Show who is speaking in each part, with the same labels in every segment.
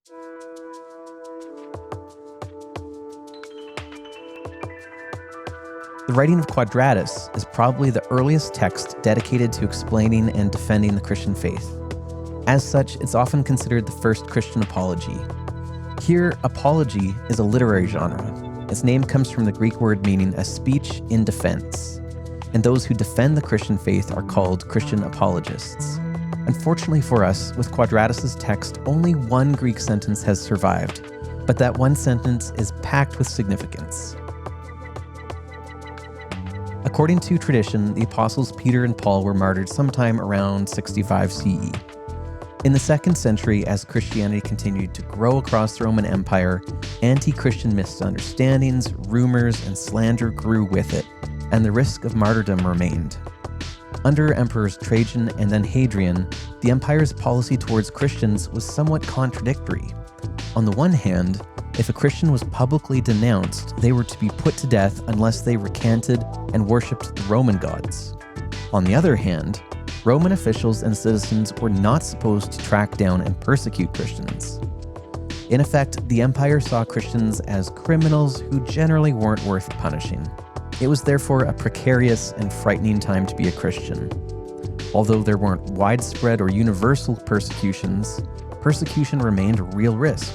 Speaker 1: The writing of Quadratus is probably the earliest text dedicated to explaining and defending the Christian faith. As such, it's often considered the first Christian apology. Here, apology is a literary genre. Its name comes from the Greek word meaning a speech in defense. And those who defend the Christian faith are called Christian apologists. Unfortunately for us, with Quadratus' text, only one Greek sentence has survived, but that one sentence is packed with significance. According to tradition, the apostles Peter and Paul were martyred sometime around 65 CE. In the 2nd century, as Christianity continued to grow across the Roman Empire, anti-Christian misunderstandings, rumors, and slander grew with it, and the risk of martyrdom remained. Under emperors Trajan and then Hadrian, the empire's policy towards Christians was somewhat contradictory. On the one hand, if a Christian was publicly denounced, they were to be put to death unless they recanted and worshipped the Roman gods. On the other hand, Roman officials and citizens were not supposed to track down and persecute Christians. In effect, the empire saw Christians as criminals who generally weren't worth punishing. It was therefore a precarious and frightening time to be a Christian. Although there weren't widespread or universal persecutions, persecution remained a real risk.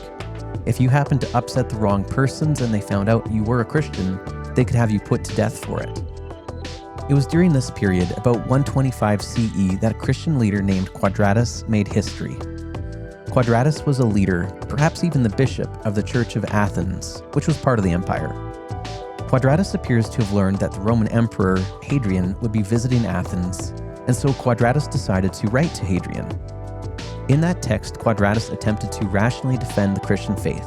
Speaker 1: If you happened to upset the wrong persons and they found out you were a Christian, they could have you put to death for it. It was during this period, about 125 CE, that a Christian leader named Quadratus made history. Quadratus was a leader, perhaps even the bishop, of the Church of Athens, which was part of the empire. Quadratus appears to have learned that the Roman Emperor, Hadrian, would be visiting Athens, and so Quadratus decided to write to Hadrian. In that text, Quadratus attempted to rationally defend the Christian faith.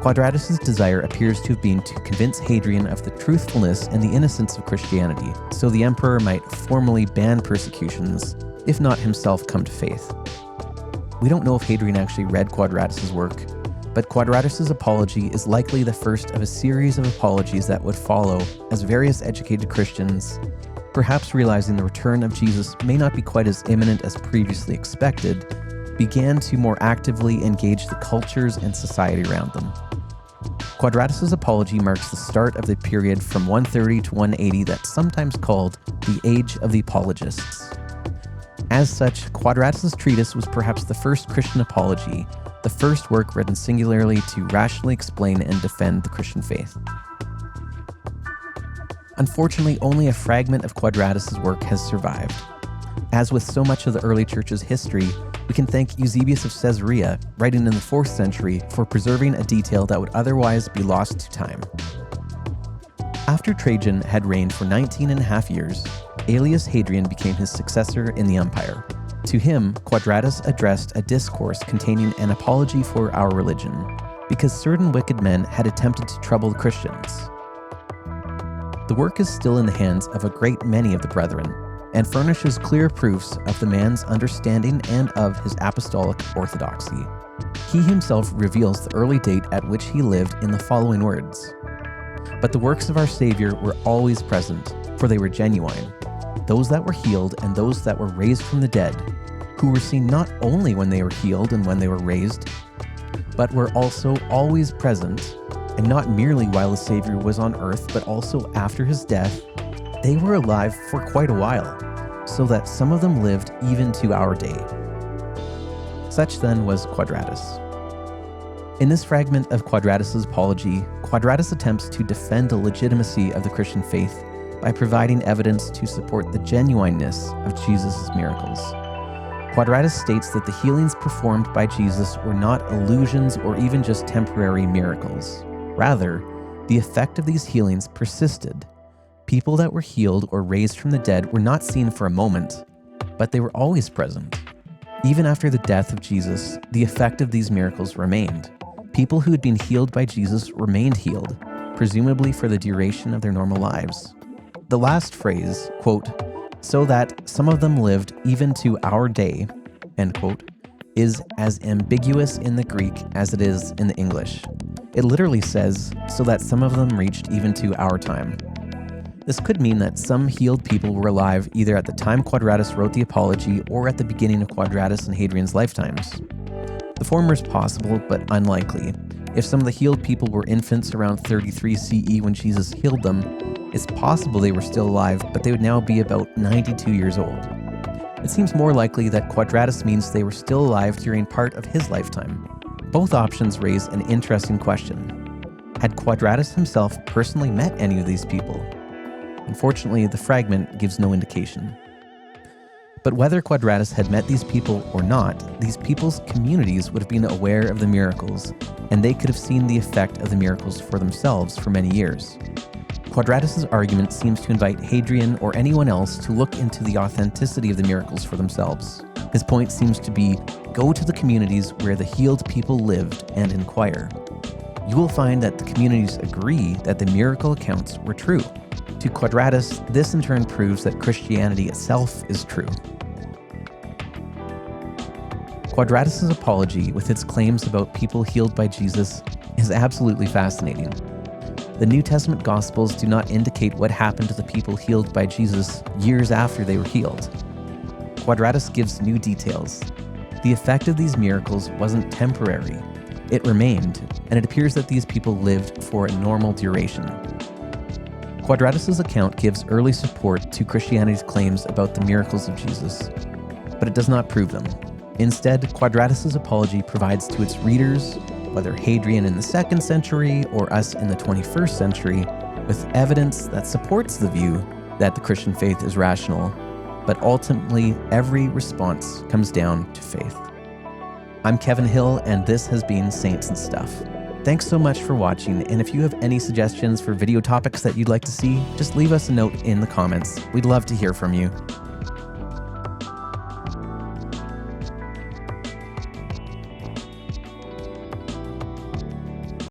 Speaker 1: Quadratus' desire appears to have been to convince Hadrian of the truthfulness and the innocence of Christianity, so the emperor might formally ban persecutions, if not himself come to faith. We don't know if Hadrian actually read Quadratus' work, but Quadratus' apology is likely the first of a series of apologies that would follow as various educated Christians, perhaps realizing the return of Jesus may not be quite as imminent as previously expected, began to more actively engage the cultures and society around them. Quadratus' apology marks the start of the period from 130 to 180 that's sometimes called the Age of the Apologists. As such, Quadratus' treatise was perhaps the first Christian apology, the first work written singularly to rationally explain and defend the Christian faith. Unfortunately, only a fragment of Quadratus' work has survived. As with so much of the early church's history, we can thank Eusebius of Caesarea, writing in the 4th century, for preserving a detail that would otherwise be lost to time. After Trajan had reigned for 19.5 years, Aelius Hadrian became his successor in the empire. To him, Quadratus addressed a discourse containing an apology for our religion, because certain wicked men had attempted to trouble the Christians. The work is still in the hands of a great many of the brethren, and furnishes clear proofs of the man's understanding and of his apostolic orthodoxy. He himself reveals the early date at which he lived in the following words: "But the works of our Savior were always present, for they were genuine, those that were healed and those that were raised from the dead, who were seen not only when they were healed and when they were raised, but were also always present, and not merely while the Savior was on earth, but also after his death. They were alive for quite a while, so that some of them lived even to our day." Such then was Quadratus. In this fragment of Quadratus' apology, Quadratus attempts to defend the legitimacy of the Christian faith by providing evidence to support the genuineness of Jesus' miracles. Quadratus states that the healings performed by Jesus were not illusions or even just temporary miracles. Rather, the effect of these healings persisted. People that were healed or raised from the dead were not seen for a moment, but they were always present. Even after the death of Jesus, the effect of these miracles remained. People who had been healed by Jesus remained healed, presumably for the duration of their normal lives. The last phrase, quote, "so that some of them lived even to our day," end quote, is as ambiguous in the Greek as it is in the English. It literally says, "so that some of them reached even to our time." This could mean that some healed people were alive either at the time Quadratus wrote the Apology or at the beginning of Quadratus and Hadrian's lifetimes. The The former is possible, but unlikely. If some of the healed people were infants around 33 CE when Jesus healed them, it's possible they were still alive, but they would now be about 92 years old. It seems more likely that Quadratus means they were still alive during part of his lifetime. Both options raise an interesting question. Had Quadratus himself personally met any of these people? Unfortunately, the fragment gives no indication. But whether Quadratus had met these people or not, these people's communities would have been aware of the miracles, and they could have seen the effect of the miracles for themselves for many years. Quadratus' argument seems to invite Hadrian or anyone else to look into the authenticity of the miracles for themselves. His point seems to be, go to the communities where the healed people lived and inquire. You will find that the communities agree that the miracle accounts were true. To Quadratus, this in turn proves that Christianity itself is true. Quadratus' apology, with its claims about people healed by Jesus, is absolutely fascinating. The New Testament Gospels do not indicate what happened to the people healed by Jesus years after they were healed. Quadratus gives new details. The effect of these miracles wasn't temporary. It remained, and it appears that these people lived for a normal duration. Quadratus' account gives early support to Christianity's claims about the miracles of Jesus, but it does not prove them. Instead, Quadratus' apology provides to its readers, whether Hadrian in the 2nd century or us in the 21st century, with evidence that supports the view that the Christian faith is rational, but ultimately every response comes down to faith. I'm Kevin Hill, and this has been Saints and Stuff. Thanks so much for watching, and if you have any suggestions for video topics that you'd like to see, just leave us a note in the comments. We'd love to hear from you.